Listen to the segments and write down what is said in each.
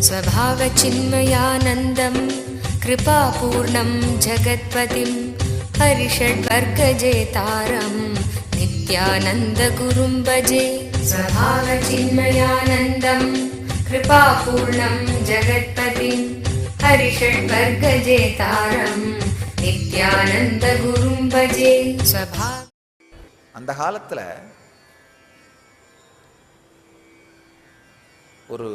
स्वभावचिन्मयानन्दं कृपापूर्णं जगत्पतिं हरिषड्वर्गजेतारं नित्यानन्दगुरुं भजे। स्वभावचिन्मयानन्दं कृपापूर्णं जगत्पतिं हरिषड्वर्गजेतारं नित्यानन्दगुरुं भजे। அந்த காலத்துல ஒரு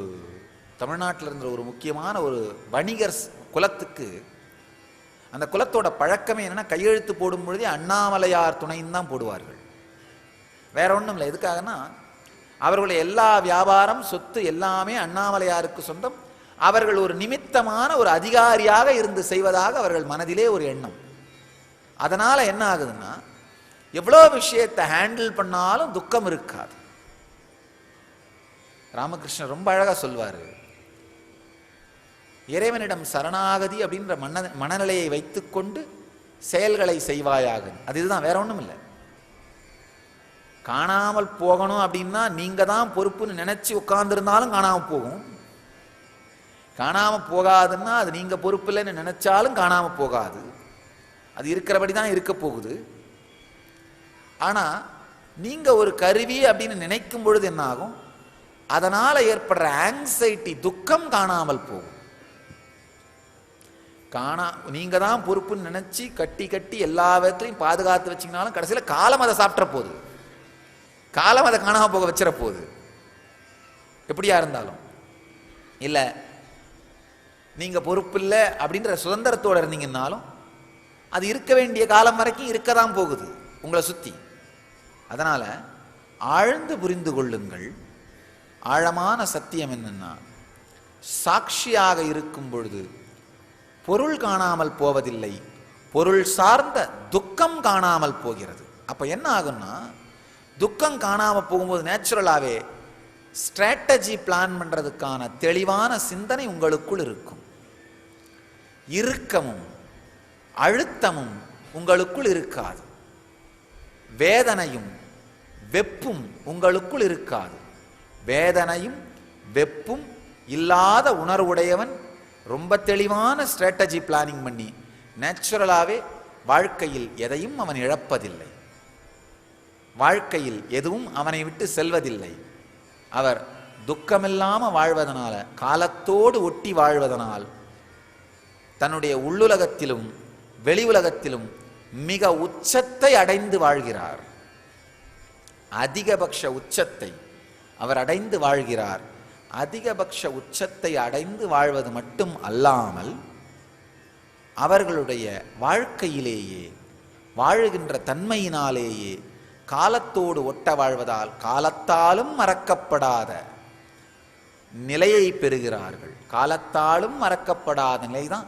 தமிழ்நாட்டில் இருந்த ஒரு முக்கியமான ஒரு வணிகர் குலத்துக்கு அந்த குலத்தோட பழக்கமே என்னன்னா, கையெழுத்து போடும் பொழுதே அண்ணாமலையார் துணைன்னு தான் போடுவார்கள். வேற ஒன்றும் இல்லை. எதுக்காகனா அவர்களுடைய எல்லா வியாபாரம் சொத்து எல்லாமே அண்ணாமலையாருக்கு சொந்தம். அவர்கள் ஒரு நிமித்தமான ஒரு அதிகாரியாக இருந்து செய்வதாக அவர்கள் மனதிலே ஒரு எண்ணம். அதனால என்ன ஆகுதுன்னா, எவ்வளோ விஷயத்தை ஹேண்டில் பண்ணாலும் துக்கம் இருக்காது. ராமகிருஷ்ணர் ரொம்ப அழகா சொல்வாரு, இறைவனிடம் சரணாகதி அப்படின்ற மனநிலையை வைத்துக்கொண்டு செயல்களை செய்வாயாக. அது இதுதான், வேற ஒன்றும் இல்லை. காணாமல் போகணும் அப்படின்னா நீங்க தான் பொறுப்புன்னு நினைச்சு உட்கார்ந்துருந்தாலும் காணாமல் போகும். காணாமல் போகாதுன்னா அது நீங்க பொறுப்பு இல்லைன்னு நினைச்சாலும் காணாமல் போகாது. அது இருக்கிறபடி தான் இருக்க போகுது. ஆனா நீங்க ஒரு கருவி அப்படின்னு நினைக்கும் பொழுது என்ன ஆகும், அதனால ஏற்படுற ஆங்ஸைட்டி துக்கம் காணாமல் போகும். நீங்க தான் பொறுப்புன்னு நினைச்சு கட்டி கட்டி எல்லா விதத்திலையும் பாதுகாத்து வச்சிங்கனாலும் கடைசியில் காலம் அதை சாப்பிட்ற போகுது, காலம் அதை காணாம போக வச்சிட போகுது. எப்படியா இருந்தாலும் இல்லை, நீங்க பொறுப்பு இல்லை அப்படின்ற சுதந்திரத்தோடு இருந்தீங்கன்னாலும் அது இருக்க வேண்டிய காலம் வரைக்கும் இருக்கதான் போகுது உங்களை சுத்தி. அதனால ஆழ்ந்து புரிந்து கொள்ளுங்கள். ஆழமான சத்தியம் என்னன்னா, சாட்சியாக இருக்கும் பொழுது பொருள் காணாமல் போவதில்லை, பொருள் சார்ந்த துக்கம் காணாமல் போகிறது. அப்ப என்ன ஆகும்னா, துக்கம் காணாமல் போகும்போது நேச்சுரலாவே ஸ்ட்ராட்டஜி பிளான் பண்றதுக்கான தெளிவான சிந்தனை உங்களுக்குள் இருக்கும். இறுக்கமும் அழுத்தமும் உங்களுக்குள் இருக்காது. வேதனையும் வெப்பும் உங்களுக்குள் இருக்காது. வேதனையும் வெப்பும் இல்லாத உணர்வுடையவன் ரொம்ப தெளிவான ஸ்ட்ராட்டஜி பிளானிங் பண்ணி நேச்சுரலாவே வாழ்க்கையில் எதையும் அவன் இழப்பதில்லை, வாழ்க்கையில் எதுவும் அவனை விட்டு செல்வதில்லை. அவர் துக்கமில்லாம வாழ்வதனால, காலத்தோடு ஒட்டி வாழ்வதனால் தன்னுடைய உள்ளுலகத்திலும் வெளி உலகத்திலும் மிக உச்சத்தை அடைந்து வாழ்கிறார். அதிகபட்ச உச்சத்தை அவர் அடைந்து வாழ்கிறார். அதிகபட்ச உச்சத்தை அடைந்து வாழ்வது மட்டும் அல்லாமல் அவர்களுடைய வாழ்க்கையிலேயே வாழுகின்ற தன்மையினாலேயே காலத்தோடு ஒட்ட வாழ்வதால் காலத்தாலும் மறக்கப்படாத நிலையை பெறுகிறார்கள். காலத்தாலும் மறக்கப்படாத நிலைதான்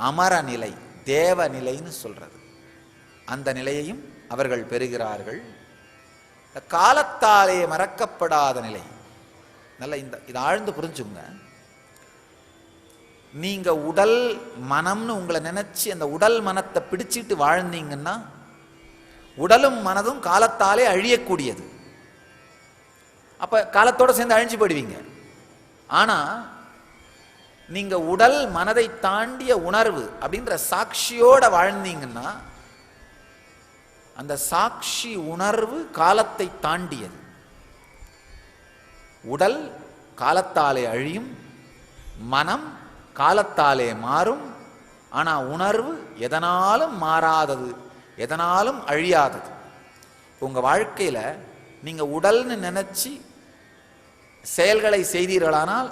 அமர நிலை, தேவ நிலைன்னு சொல்றது. அந்த நிலையையும் அவர்கள் பெறுகிறார்கள். காலத்தாலே மறக்கப்படாத நிலை. நல்ல இதை ஆழ்ந்து புரிஞ்சுங்க. நீங்க உடல் மனம்னு உங்களை நினைச்சு அந்த உடல் மனத்தை பிடிச்சிட்டு வாழ்ந்தீங்கன்னா உடலும் மனதும் காலத்தாலே அழியக்கூடியது. அப்ப காலத்தோட சேர்ந்து அழிஞ்சு போயிடுவீங்க. ஆனா நீங்க உடல் மனதை தாண்டிய உணர்வு அப்படின்ற சாட்சியோட வாழ்ந்தீங்கன்னா அந்த சாட்சி உணர்வு காலத்தை தாண்டியது. உடல் காலத்தாலே அழியும், மனம் காலத்தாலே மாறும். ஆனா உணர்வு எதனாலும் மாறாதது, எதனாலும் அழியாதது. உங்க வாழ்க்கையில நீங்க உடல்னு நினைச்சு செயல்களை செய்தீர்களானால்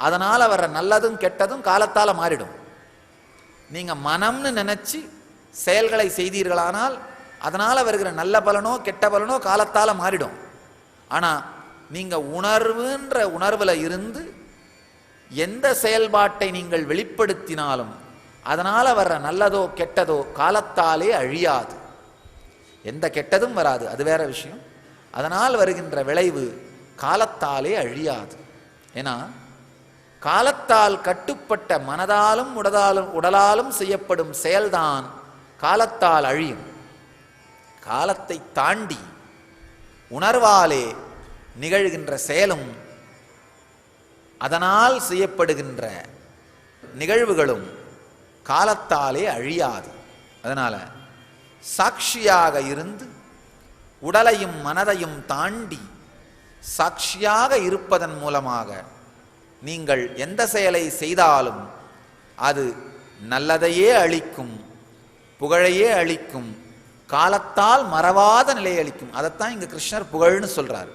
அதனால வர்ற நல்லதும் கெட்டதும் காலத்தால மாறிடும். நீங்க மனம்னு நினைச்சு செயல்களை செய்தீர்களானால் அதனால வருகிற நல்ல பலனோ கெட்ட பலனோ காலத்தால மாறிடும். ஆனா நீங்க உணர்வுன்ற உணர்வுல இருந்து எந்த செயல்பாட்டை நீங்கள் வெளிப்படுத்தினாலும் அதனால வர்ற நல்லதோ கெட்டதோ காலத்தாலே அழியாது. எந்த கெட்டதும் வராது, அது வேற விஷயம். அதனால் வருகின்ற விளைவு காலத்தாலே அழியாது. ஏன்னா காலத்தால் கட்டுப்பட்ட மனதாலும் உடலாலும் செய்யப்படும் செயல்தான் காலத்தால் அழியும். காலத்தை தாண்டி உணர்வாலே நிகழ்கின்ற செயலும் அதனால் செய்யப்படுகின்ற நிகழ்வுகளும் காலத்தாலே அழியாது. அதனால சாட்சியாக இருந்து உடலையும் மனதையும் தாண்டி சாட்சியாக இருப்பதன் மூலமாக நீங்கள் எந்த செயலை செய்தாலும் அது நல்லதையே அளிக்கும், புகழையே அளிக்கும், காலத்தால் மறவாத நிலையை அளிக்கும். அதைத்தான் இங்க கிருஷ்ணர் புகழ்னு சொல்றார்.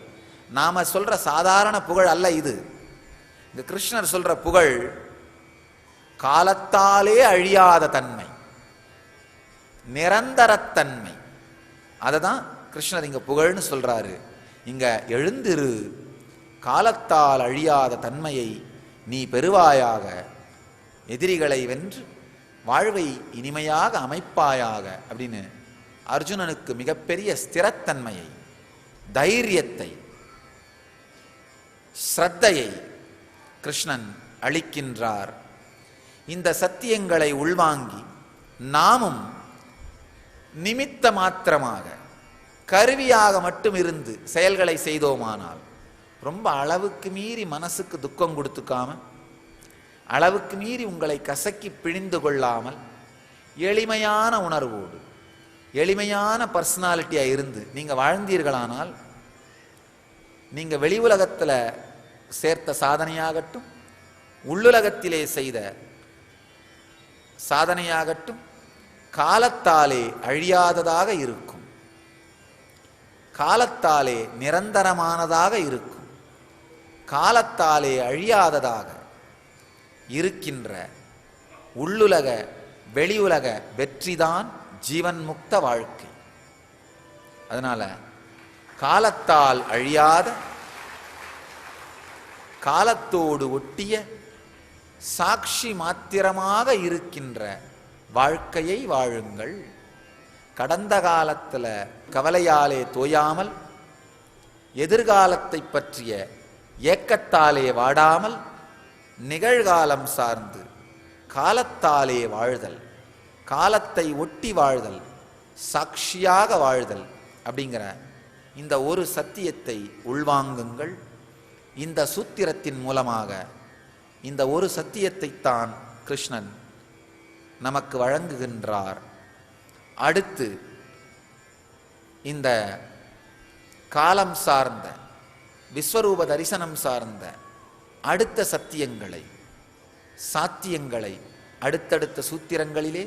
நாம சொல்ற சாதாரண புகழ் அல்ல இது. இங்க கிருஷ்ணர் சொல்ற புகழ் காலத்தாலே அழியாத தன்மை, நிரந்தரத்தன்மை. அததான் கிருஷ்ணர் இங்க புகழ்னு சொல்றாரு. இங்க எழுந்திரு, காலத்தால் அழியாத தன்மையை நீ பெறுவாயாக, எதிரிகளை வென்று வாழ்வை இனிமையாக அமைப்பாயாக அப்படின்னு அர்ஜுனனுக்கு மிகப்பெரிய ஸ்திரத்தன்மையை, தைரியத்தை, ஸ்ரத்தையை கிருஷ்ணன் அளிக்கின்றார். இந்த சத்தியங்களை உள்வாங்கி நாமும் நிமித்த மாத்திரமாக கருவியாக மட்டும் இருந்து செயல்களை செய்தோமானால், ரொம்ப அளவுக்கு மீறி மனசுக்கு துக்கம் கொடுத்துக்காம, அளவுக்கு மீறி உங்களை கசக்கி பிழிந்து கொள்ளாமல், எளிமையான உணர்வோடு எளிமையான பர்சனாலிட்டியா இருந்து நீங்க வாழ்ந்தீர்களானால், நீங்க வெளி உலகத்தில் சேர்த்த சாதனையாகட்டும், உள்ளுலகத்திலே செய்த சாதனையாகட்டும் காலத்தாலே அழியாததாக இருக்கும், காலத்தாலே நிரந்தரமானதாக இருக்கும். காலத்தாலே அழியாததாக இருக்கின்ற உள்ளுலக வெளியுலக வெற்றிதான் ஜீவன் முக்த வாழ்க்கை. அதனால காலத்தால் அழியாத, காலத்தோடு ஒட்டிய சாட்சி மாத்திரமாக இருக்கின்ற வாழ்க்கையை வாழுங்கள். கடந்த காலத்தில் கவலையாலே தோயாமல், எதிர்காலத்தை பற்றிய ஏக்கத்தாலே வாடாமல், நிகழ்காலம் சார்ந்து காலத்தாலே வாழ்தல், காலத்தை ஒட்டி வாழ்தல், சாட்சியாக வாழ்தல் அப்படிங்கிற இந்த ஒரு சத்தியத்தை உள்வாங்குங்கள். இந்த சூத்திரத்தின் மூலமாக இந்த ஒரு சத்தியத்தைத்தான் கிருஷ்ணன் நமக்கு வழங்குகின்றார். அடுத்து இந்த காலம் சார்ந்த, விஸ்வரூப தரிசனம் சார்ந்த அடுத்த சத்தியங்களை, சாத்தியங்களை அடுத்தடுத்த சூத்திரங்களிலே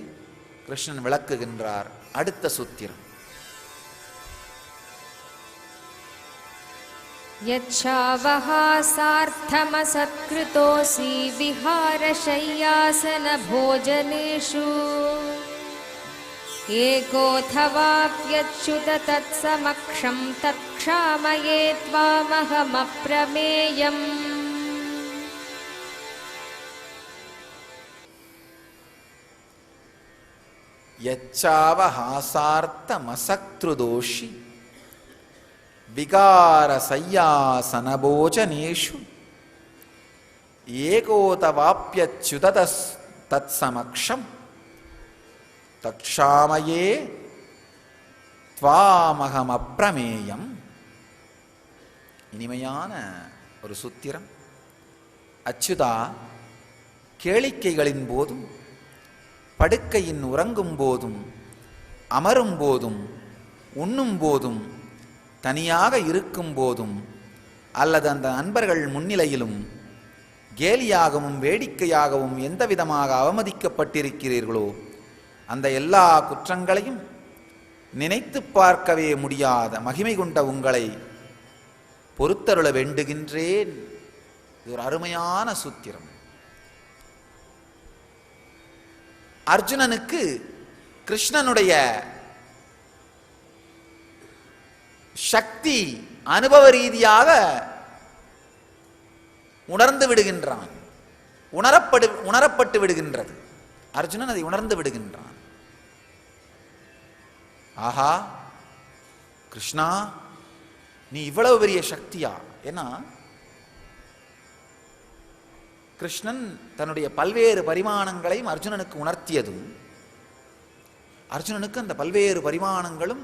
கிருஷ்ணன் விளக்குகின்றார். அடுத்த சூத்திரம், யச்சாவஹாசார்த்தமசத்கிருதோசி விஹாரசய்யாசன போஜனேஷு ஏகோதவாப்யச்யுத தத்சமக்ஷம் தத்க்ஷாமயே த்வாமஹமப்ரமேயம். யச்சாவஹாசார்த்தமசக்ருதோஷி விகாரசய்யாசனபோஜனேஷு ஏகோதவாப்யச்யுத தத்சமக்ஷம் தக்ஷாமயே த்வாமஹமப்ரமேயம். இனிமையான ஒரு சூத்திரம். அச்சுதா, கேளிக்கைகளின் போதும், படுக்கையின் உறங்கும் போதும், அமரும் போதும், உண்ணும் போதும், தனியாக இருக்கும் போதும், அல்லது அந்த நண்பர்கள் முன்னிலையிலும் கேலியாகவும் வேடிக்கையாகவும் எந்த விதமாக அவமதிக்கப்பட்டிருக்கிறீர்களோ அந்த எல்லா குற்றங்களையும் நினைத்து பார்க்கவே முடியாத மகிமை கொண்ட உங்களை பொறுத்தருள வேண்டுகின்றேன். இது ஒரு அருமையான சூத்திரம். அர்ஜுனனுக்கு கிருஷ்ணனுடைய சக்தி அனுபவ ரீதியாக உணர்ந்து விடுகின்றான், உணரப்பட்டு விடுகின்றது. அர்ஜுனன் அதை உணர்ந்து விடுகின்றான். ஆஹா கிருஷ்ணா, நீ இவ்வளவு பெரிய சக்தியா? ஏன்னா கிருஷ்ணன் தன்னுடைய பல்வேறு பரிமாணங்களையும் அர்ஜுனனுக்கு உணர்த்தியதும், அர்ஜுனனுக்கு அந்த பல்வேறு பரிமாணங்களும்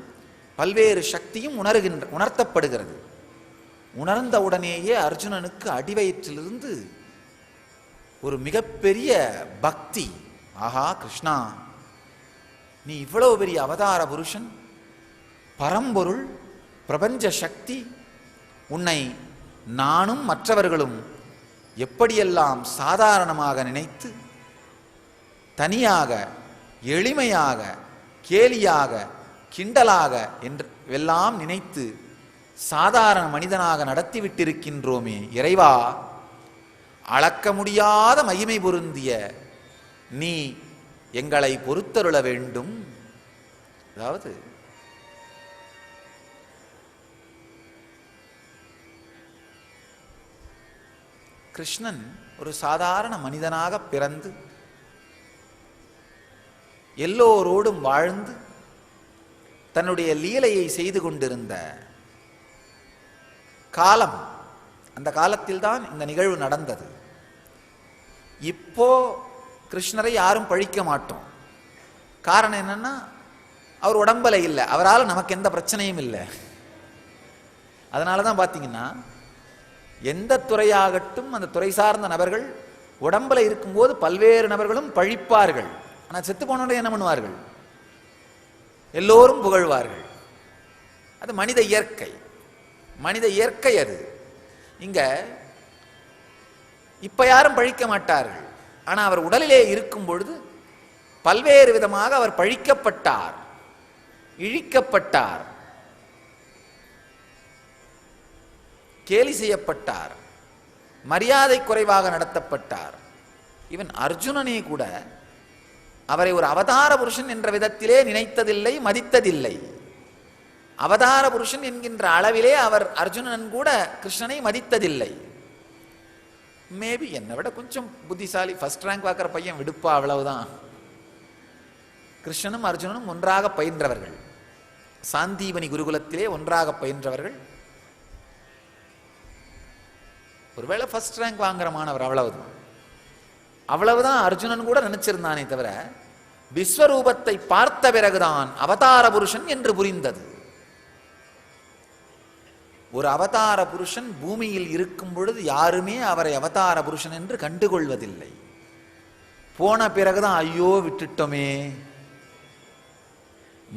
பல்வேறு சக்தியும் உணர்த்தப்படுகிறது. உணர்ந்த உடனேயே அர்ஜுனனுக்கு அடிவயிற்றிலிருந்து ஒரு மிகப்பெரிய பக்தி. ஆஹா கிருஷ்ணா, நீ இவ்வளவு பெரிய அவதார புருஷன், பரம்பொருள், பிரபஞ்ச சக்தி, உன்னை நானும் மற்றவர்களும் எப்படியெல்லாம் சாதாரணமாக நினைத்து, தனியாக, எளிமையாக, கேலியாக, கிண்டலாக என்று எல்லாம் நினைத்து சாதாரண மனிதனாக நடத்திவிட்டிருக்கின்றோமே இறைவா, அளக்க முடியாத மகிமை பொருந்திய நீ எங்களை பொறுத்தருள வேண்டும். அதாவது கிருஷ்ணன் ஒரு சாதாரண மனிதனாக பிறந்து எல்லோரோடும் வாழ்ந்து தன்னுடைய லீலையை செய்து கொண்டிருந்த காலம், அந்த காலத்தில் தான் இந்த நிகழ்வு நடந்தது. இப்போ கிருஷ்ணரை யாரும் பழிக்க மாட்டோம். காரணம் என்னன்னா, அவர் உடம்புல இல்லை, அவரால் நமக்கு எந்த பிரச்சனையும் இல்லை. அதனால தான் பார்த்தீங்கன்னா, எந்த துறையாகட்டும் அந்த துறை சார்ந்த நபர்கள் உடம்புல இருக்கும்போது பல்வேறு நபர்களும் பழிப்பார்கள். ஆனால் செத்து போனோட என்ன பண்ணுவார்கள்? எல்லோரும் புகழ்வார்கள். அது மனித இயற்கை, மனித இயற்கை அது. இங்க இப்ப யாரும் பழிக்க மாட்டார்கள். ஆனால் அவர் உடலிலே இருக்கும் பொழுது பல்வேறு விதமாக அவர் பழிக்கப்பட்டார், இழிக்கப்பட்டார், கேலி செய்யப்பட்டார், மரியாதை குறைவாக நடத்தப்பட்டார். இவன் அர்ஜுனனே கூட அவரை ஒரு அவதார புருஷன் என்ற விதத்திலே நினைத்ததில்லை, மதித்ததில்லை. அவதார புருஷன் என்கின்ற அளவிலே அவர் அர்ஜுனன் கூட கிருஷ்ணனை மதித்ததில்லை. மேபி என்னை விட கொஞ்சம் புத்திசாலி, ஃபர்ஸ்ட் ரேங்க் பார்க்குற பையன் விடுப்பா, அவ்வளவுதான். கிருஷ்ணனும் அர்ஜுனனும் ஒன்றாக பயின்றவர்கள், சாந்தீபனி குருகுலத்திலே ஒன்றாக பயின்றவர்கள். ஒருவேளை ஃபர்ஸ்ட் ரேங்க் வாங்குற மாணவர், அவ்வளவுதான். அவ்வளவுதான் அர்ஜுனன் கூட நினைச்சிருந்தானே தவிர விஸ்வரூபத்தை பார்த்த பிறகுதான் அவதார புருஷன் என்று புரிந்தது. ஒரு அவதார புருஷன் பூமியில் இருக்கும் பொழுது யாருமே அவரை அவதார புருஷன் என்று கண்டுகொள்வதில்லை. போன பிறகுதான் ஐயோ விட்டுட்டோமே.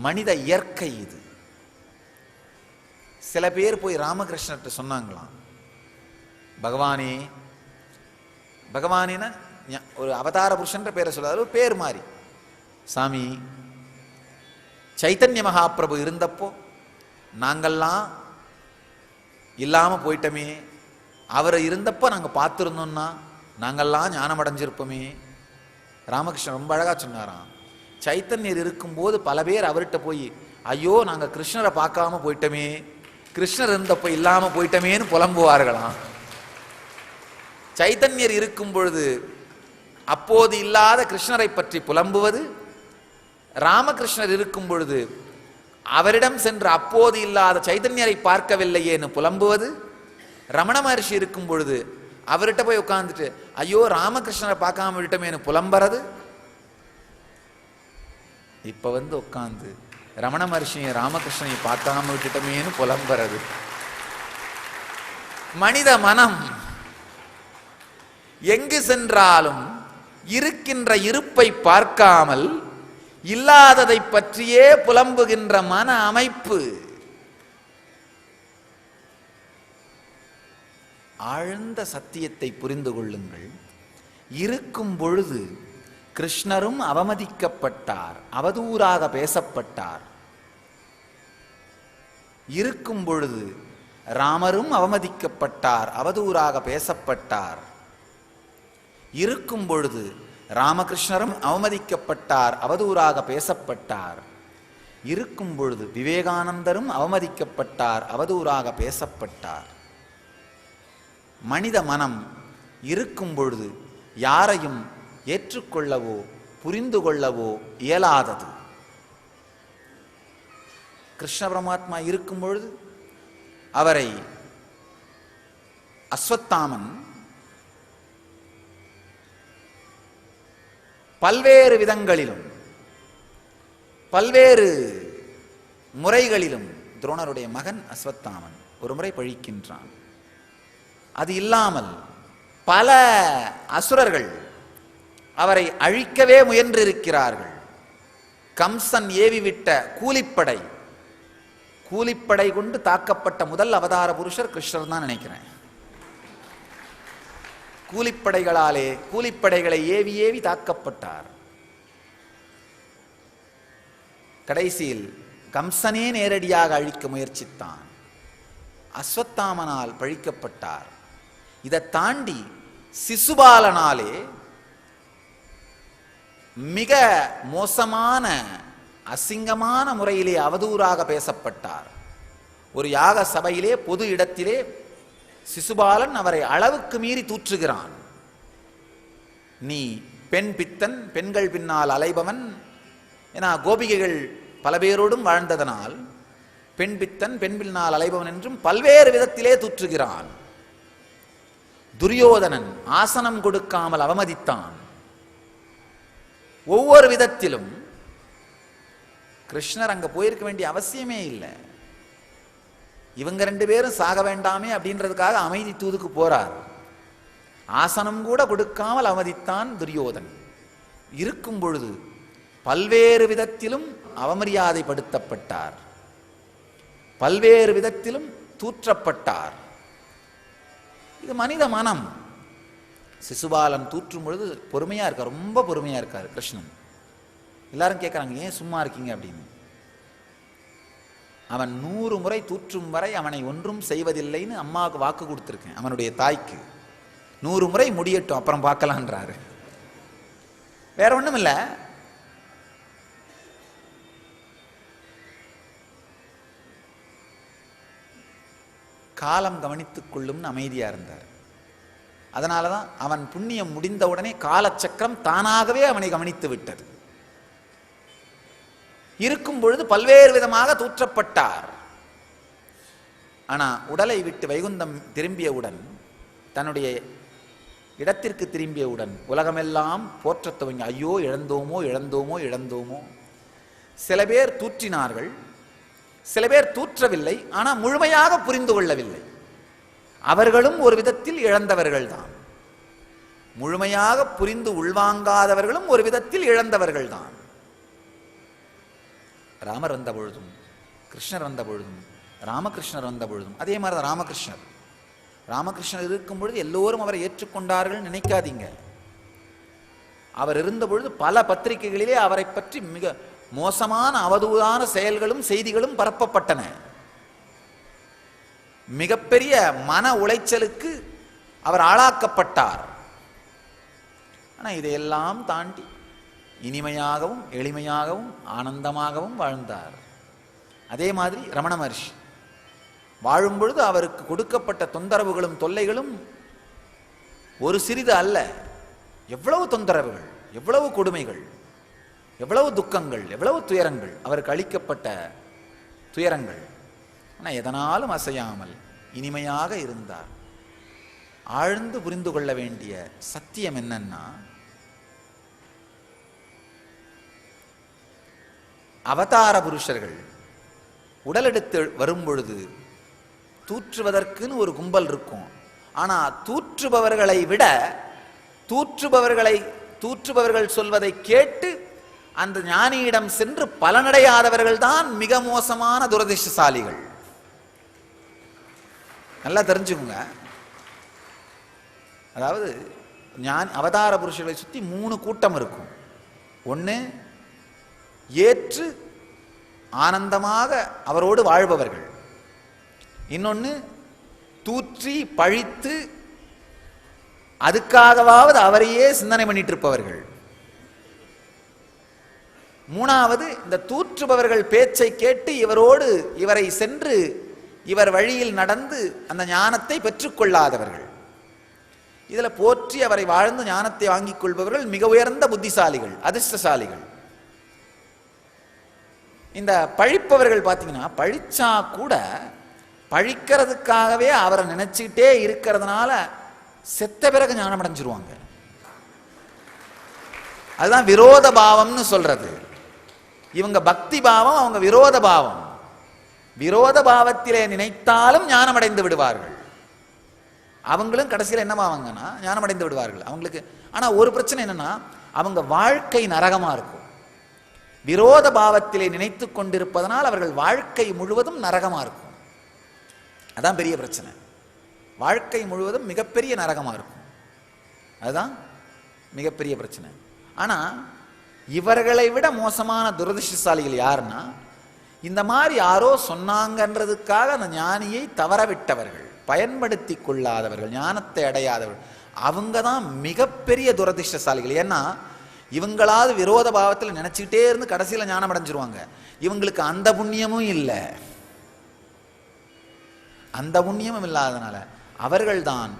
மனித இயற்கை இது. சில பேர் போய் ராமகிருஷ்ணர்கிட்ட சொன்னாங்களாம், பகவானே, பகவானேனா ஒரு அவதார புருஷன்ற பேரை சொல்லாத பேர் மாறி, சாமி சைத்தன்ய மகாபிரபு இருந்தப்போ நாங்கள்லாம் இல்லாம போயிட்டோமே, அவர் இருந்தப்போ நாங்க பார்த்துருந்தோம்னா நாங்கள்லாம் ஞானம் அடைஞ்சிருப்போமே. ராமகிருஷ்ணன் ரொம்ப அழகா சொன்னாராம், சைத்தன்யர் இருக்கும்போது பல பேர் அவர்கிட்ட போய் ஐயோ நாங்க கிருஷ்ணரை பார்க்காம போயிட்டோமே, கிருஷ்ணர் இருந்தப்போ இல்லாம போயிட்டோமேன்னு புலம்புவார்களாம். சைத்தன்யர் இருக்கும் பொழுது அப்போது இல்லாத கிருஷ்ணரை பற்றி புலம்புவது, ராமகிருஷ்ணர் இருக்கும் பொழுது அவரிடம் சென்று அப்போது இல்லாத சைத்தன்யரை பார்க்கவில்லையேன்னு புலம்புவது, ரமண மகர்ஷி இருக்கும் பொழுது அவர்கிட்ட போய் உட்கார்ந்துட்டு ஐயோ ராமகிருஷ்ணரை பார்க்காம விட்டமேனு புலம்புறது. இப்ப வந்து உட்கார்ந்து ரமண மகர்ஷியை ராமகிருஷ்ணனை பார்க்காம விட்டுட்டமேனு புலம்புறது. மனித மனம் எங்கு சென்றாலும் இருக்கின்ற இருப்பை பார்க்காமல் இல்லாததை பற்றியே புலம்புகின்ற மன அமைப்பு. ஆழ்ந்த சத்தியத்தை புரிந்து கொள்ளுங்கள். இருக்கும் பொழுது கிருஷ்ணரும் அவமதிக்கப்பட்டார், அவதூறாக பேசப்பட்டார். இருக்கும் பொழுது ராமரும் அவமதிக்கப்பட்டார், அவதூறாக பேசப்பட்டார். இருக்கும் பொழுது ராமகிருஷ்ணரும் அவமதிக்கப்பட்டார், அவதூறாக பேசப்பட்டார். இருக்கும் பொழுது விவேகானந்தரும் அவமதிக்கப்பட்டார், அவதூறாக பேசப்பட்டார். மனித மனம் இருக்கும் பொழுது யாரையும் ஏற்றுக்கொள்ளவோ புரிந்து கொள்ளவோ இயலாதது. கிருஷ்ண பரமாத்மா இருக்கும் பொழுது அவரை அஸ்வத்தாமன் பல்வேறு விதங்களிலும் பல்வேறு முறைகளிலும் துரோணருடைய மகன் அஸ்வத்தாமன் ஒரு முறை பழிக்கின்றான். அது இல்லாமல் பல அசுரர்கள் அவரை அழிக்கவே முயன்றிருக்கிறார்கள். கம்சன் ஏவிவிட்ட கூலிப்படை கொண்டு தாக்கப்பட்ட முதல் அவதார புருஷர் கிருஷ்ணர் தான் நினைக்கிறேன். கூலிப்படைகளை ஏவி ஏவி தாக்கப்பட்டார். கடைசியில் கம்சனே நேரடியாக அழிக்க முயற்சித்தான். அஸ்வத்தாமனால் பழிக்கப்பட்டார். இதை தாண்டி சிசுபாலனாலே மிக மோசமான அசிங்கமான முறையிலே அவதூறாக பேசப்பட்டார். ஒரு யாக சபையிலே பொது இடத்திலே சிசுபாலன் அவரை அளவுக்கு மீறி தூற்றுகிறான். நீ பெண் பித்தன், பெண்கள் பின்னால் அலைபவன். ஏன்னா கோபிகைகள் பல பேரோடும் வாழ்ந்ததனால் பெண் பித்தன், பெண் பின்னால் அலைபவன் என்றும் பல்வேறு விதத்திலே தூற்றுகிறான். துரியோதனன் ஆசனம் கொடுக்காமல் அவமதித்தான். ஒவ்வொரு விதத்திலும் கிருஷ்ணர் அங்க போயிருக்க வேண்டிய அவசியமே இல்லை. இவங்க 2 பேரும் சாக வேண்டாமே அப்படின்றதுக்காக அமைதி தூதுக்கு போறார். ஆசனம் கூட கொடுக்காமல் அவமதித்தான் துரியோதன். இருக்கும் பொழுது பல்வேறு விதத்திலும் அவமரியாதைப்படுத்தப்பட்டார், பல்வேறு விதத்திலும் தூற்றப்பட்டார். இது மனித மனம். சிசுபாலன் தூற்றும் பொழுது பொறுமையா இருக்கார், ரொம்ப பொறுமையா இருக்கார் கிருஷ்ணன். எல்லாரும் கேட்கறாங்க, ஏன் சும்மா இருக்கீங்க அப்படின்னு. அவன் 100 முறை தூற்றும் வரை அவனை ஒன்றும் செய்வதில்லைன்னு அம்மாவுக்கு வாக்கு கொடுத்துருக்கேன். அவனுடைய தாய்க்கு 100 முறை முடியட்டும், அப்புறம் பார்க்கலான்றாரு. வேற ஒண்ணும் இல்லை. காலம் கவனித்துக் கொள்ளும்னு அமைதியா இருந்தார். அதனாலதான் அவன் புண்ணியம் முடிந்தவுடனே காலச்சக்கரம் தானாகவே அவனை கவனித்து விட்டது. இருக்கும் பொழுது பல்வேறு விதமாக தூற்றப்பட்டார். ஆனா உடலை விட்டு வைகுந்தம் திரும்பியவுடன், தன்னுடைய இடத்திற்கு திரும்பியவுடன் உலகமெல்லாம் போற்றத் துவங்கி, ஐயோ இழந்தோமோ இழந்தோமோ இழந்தோமோ. சில பேர் தூற்றினார்கள், சில பேர் தூற்றவில்லை. ஆனால் முழுமையாக புரிந்து கொள்ளவில்லை. அவர்களும் ஒரு விதத்தில் இழந்தவர்கள் தான். முழுமையாக புரிந்து உள்வாங்காதவர்களும் ஒரு விதத்தில் இழந்தவர்கள் தான். ராமர் வந்த பொழுதும், கிருஷ்ணர் வந்த பொழுதும், ராமகிருஷ்ணர் வந்த பொழுதும் அதே மாதிரி தான். ராமகிருஷ்ணர் இருக்கும் பொழுது எல்லோரும் அவரை ஏற்றுக்கொண்டார்கள் நினைக்காதீங்க. அவர் இருந்த பொழுது பல பத்திரிகைகளிலே அவரை பற்றி மிக மோசமான அவதூறான செயல்களும் செய்திகளும் பரப்பப்பட்டன. மிகப்பெரிய மன உளைச்சலுக்கு அவர் ஆளாக்கப்பட்டார். ஆனால் இதையெல்லாம் தாண்டி இனிமையாகவும் எளிமையாகவும் ஆனந்தமாகவும் வாழ்ந்தார். அதே மாதிரி ரமண மகர்ஷி வாழும் பொழுது அவருக்கு கொடுக்கப்பட்ட தொந்தரவுகளும் தொல்லைகளும் ஒரு சிறிது அல்ல. எவ்வளவு தொந்தரவுகள், எவ்வளவு கொடுமைகள், எவ்வளவு துக்கங்கள், எவ்வளவு துயரங்கள், அவருக்கு அளிக்கப்பட்ட துயரங்கள். ஆனால் எதனாலும் அசையாமல் இனிமையாக இருந்தார். ஆழ்ந்து புரிந்து கொள்ள வேண்டிய சத்தியம் என்னன்னா, அவதார புருஷர்கள் உடலெடுத்து வரும் பொழுது தூற்றுவதற்குன்னு ஒரு கும்பல் இருக்கும். ஆனா தூற்றுபவர்களை விட தூற்றுபவர்கள் சொல்வதை கேட்டு அந்த ஞானியிடம் சென்று பலனடையாதவர்கள் தான் மிக மோசமான துரதிர்ஷ்டசாலிகள். நல்லா தெரிஞ்சுக்குங்க. அதாவது அவதார புருஷர்களை சுற்றி 3 கூட்டம் இருக்கும். ஒன்று ஏற்று ஆனந்தமாக அவரோடு வாழ்பவர்கள், இன்னொன்று தூற்றி பழித்து அதுக்காகவாவது அவரையே சிந்தனை பண்ணிட்டு இருப்பவர்கள், மூணாவது இந்த தூற்றுபவர்கள் பேச்சை கேட்டு இவரை சென்று இவர் வழியில் நடந்து அந்த ஞானத்தை பெற்றுக்கொள்ளாதவர்கள். இதுல போற்றி அவரை வாழ்ந்து ஞானத்தை வாங்கிக் கொள்பவர்கள் மிக உயர்ந்த புத்திசாலிகள், அதிர்ஷ்டசாலிகள். இந்த பழிப்பவர்கள் பார்த்தீங்கன்னா, பழிச்சா கூட பழிக்கிறதுக்காகவே அவரை நினைச்சுக்கிட்டே இருக்கிறதுனால செத்த பிறகு ஞானம் அடைஞ்சிருவாங்க. அதுதான் விரோத பாவம்னு சொல்றது. இவங்க பக்தி பாவம், அவங்க விரோத பாவம். விரோத பாவத்திலே நினைத்தாலும் ஞானம் அடைந்து விடுவார்கள். அவங்களும் கடைசியில் என்னவாவாங்கன்னா ஞானம் அடைந்து விடுவார்கள் அவங்களுக்கு. ஆனால் ஒரு பிரச்சனை என்னன்னா, அவங்க வாழ்க்கை நரகமாக இருக்கும். விரோத பாவத்திலே நினைத்து கொண்டிருப்பதனால் அவர்கள் வாழ்க்கை முழுவதும் நரகமாக இருக்கும். அதான் பெரிய பிரச்சனை. வாழ்க்கை முழுவதும் மிகப்பெரிய நரகமாக இருக்கும். அதுதான் மிகப்பெரிய பிரச்சனை. ஆனால் இவர்களை விட மோசமான துரதிர்ஷ்டசாலிகள் யாருன்னா, இந்த மாதிரி யாரோ சொன்னாங்கன்றதுக்காக அந்த ஞானியை தவற விட்டவர்கள், பயன்படுத்தி கொள்ளாதவர்கள், ஞானத்தை அடையாதவர்கள், அவங்க தான் மிகப்பெரிய துரதிர்ஷ்டசாலிகள். ஏன்னா இவங்களாவது விரோத பாவத்தில் நினைச்சுக்கிட்டே இருந்து கடைசியில் ஞானம் அடைஞ்சிருவாங்க. இவங்களுக்கு அந்த புண்ணியமும் இல்லை. அந்த புண்ணியமும் இல்லாதனால அவர்கள்தான்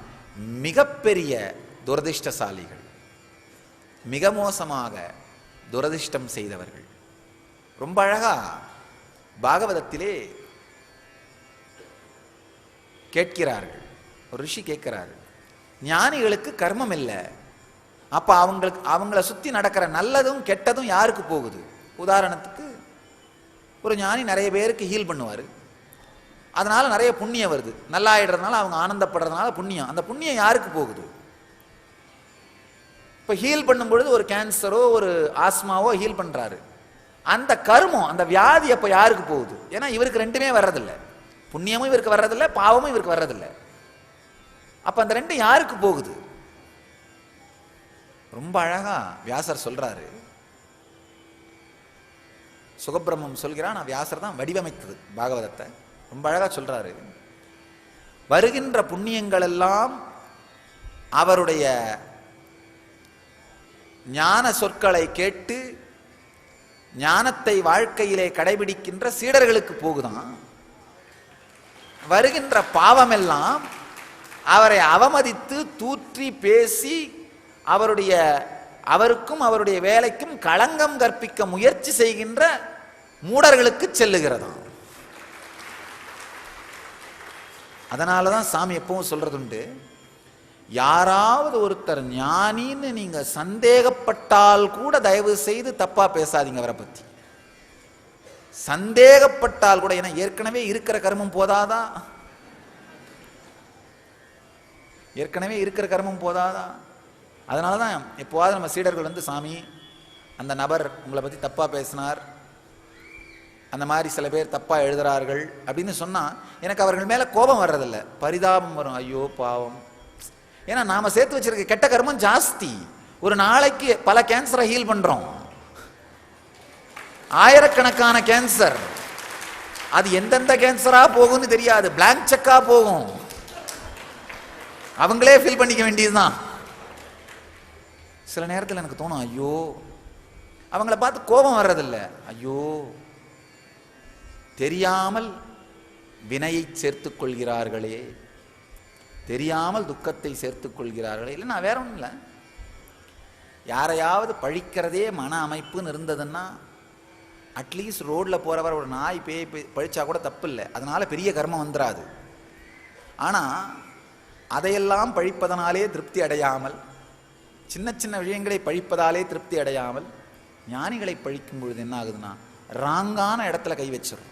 மிகப்பெரிய துரதிர்ஷ்டசாலிகள், மிக மோசமாக துரதிர்ஷ்டம் செய்தவர்கள். ரொம்ப அழகா பாகவதத்திலே கேட்கிறார்கள். ஒரு ரிஷி கேட்கிறாரு, ஞானிகளுக்கு கர்மம் இல்லை, அப்ப அவங்கள சுத்தி நடக்கிற நல்லதும் கெட்டதும் யாருக்கு போகுது? உதாரணத்துக்கு ஒரு ஞானி நிறைய பேருக்கு ஹீல் பண்ணுவார், அதனால நிறைய புண்ணியம் வருது, நல்லா ஆயிடுறதுனால அவங்க ஆனந்தப்படுறதுனால புண்ணியம். அந்த புண்ணியம் யாருக்கு போகுது? இப்போ ஹீல் பண்ணும் பொழுது ஒரு கேன்சரோ ஒரு ஆஸ்மாவோ ஹீல் பண்றாரு, அந்த கர்மம் அந்த வியாதி அப்போ யாருக்கு போகுது? ஏன்னா இவருக்கு ரெண்டுமே வர்றதில்லை, புண்ணியமும் இவருக்கு வர்றதில்லை, பாவமும் இவருக்கு வர்றதில்லை. அப்ப அந்த ரெண்டும் யாருக்கு போகுது? ரொம்ப அழகா வியாசர் சொல்றாரு. சுகபிரம்மம் சொல்கிறான், வியாசர் தான் வடிவமைத்தது பாகவதத்தை. ரொம்ப அழகா சொல்றாரு, வருகின்ற புண்ணியங்கள் எல்லாம் அவருடைய ஞான சொற்களை கேட்டு ஞானத்தை வாழ்க்கையிலே கடைபிடிக்கின்ற சீடர்களுக்கு போகுதான். வருகின்ற பாவம் எல்லாம் அவரை அவமதித்து தூற்றி பேசி அவருக்கும் அவருடைய வேலைக்கும் களங்கம் கற்பிக்க முயற்சி செய்கின்ற மூடர்களுக்கு செல்லுகிறதாம். அதனாலதான் சாமி எப்பவும் சொல்றதுண்டு, யாராவது ஒருத்தர் ஞானின்னு நீங்க சந்தேகப்பட்டால் கூட தயவு செய்து தப்பா பேசாதீங்க அவரை பத்தி. சந்தேகப்பட்டால் கூட, ஏன்னா ஏற்கனவே இருக்கிற கர்மம் போதாதா? ஏற்கனவே இருக்கிற கர்மம் போதாதா? அதனாலதான் எப்போவாவது நம்ம சீடர்கள் வந்து, சாமி அந்த நபர் உங்களை பத்தி தப்பா பேசினார், அந்த மாதிரி சில பேர் தப்பா எழுதுறார்கள் அப்படின்னு சொன்னா எனக்கு அவர்கள் மேல கோபம் வர்றதில்லை, பரிதாபம் வரும். ஐயோ பாவம். ஏன்னா நாம சேர்த்து வச்சிருக்க கெட்ட கர்மம் ஜாஸ்தி. ஒரு நாளைக்கு பல கேன்சரை ஹீல் பண்றோம், ஆயிரக்கணக்கான கேன்சர். அது எந்தெந்த கேன்சரா போகும்னு தெரியாது, பிளாங்க் செக்கா போகும், அவங்களே ஃபீல் பண்ணிக்க வேண்டியதுதான். சில நேரத்தில் எனக்கு தோணும், ஐயோ அவங்கள பார்த்து கோபம் வர்றதில்லை, ஐயோ தெரியாமல் வினையை சேர்த்துக் கொள்கிறார்களே, தெரியாமல் துக்கத்தை சேர்த்துக் கொள்கிறார்களே. இல்லை நான் வேற ஒன்றும் இல்லை, யாரையாவது பழிக்கிறதே மன அமைப்புன்னு இருந்ததுன்னா அட்லீஸ்ட் ரோட்ல போறவர் ஒரு நாய் பேய் பழிச்சா கூட தப்பு இல்லை, அதனால பெரிய கர்மம் வந்துடாது. ஆனா அதையெல்லாம் பழிப்பதனாலே திருப்தி அடையாமல், சின்ன சின்ன விஷயங்களை பழிப்பதாலே திருப்தி அடையாமல் ஞானிகளை பழிக்கும் பொழுது என்ன ஆகுதுன்னா ராங்கான இடத்துல கை வச்சிடும்.